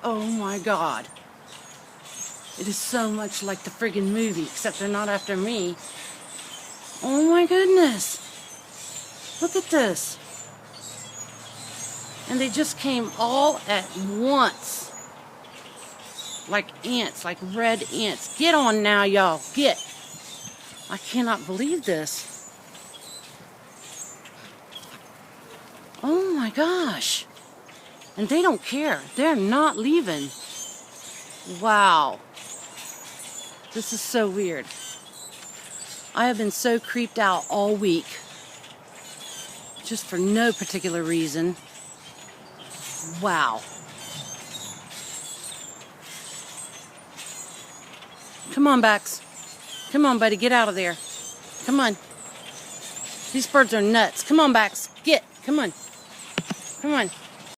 Oh my God. It is so much like the friggin' movie, except they're not after me. Oh my goodness. Look at this. And they just came all at once. Like ants, like red ants. Get on now, y'all. Get. I cannot believe this. Oh my gosh. And they don't care. They're not leaving. Wow. This is so weird. I have been so creeped out all week. Just for no particular reason. Wow. Come on, Bax. Come on, buddy. Get out of there. Come on. These birds are nuts. Come on, Bax. Get. Come on. Come on.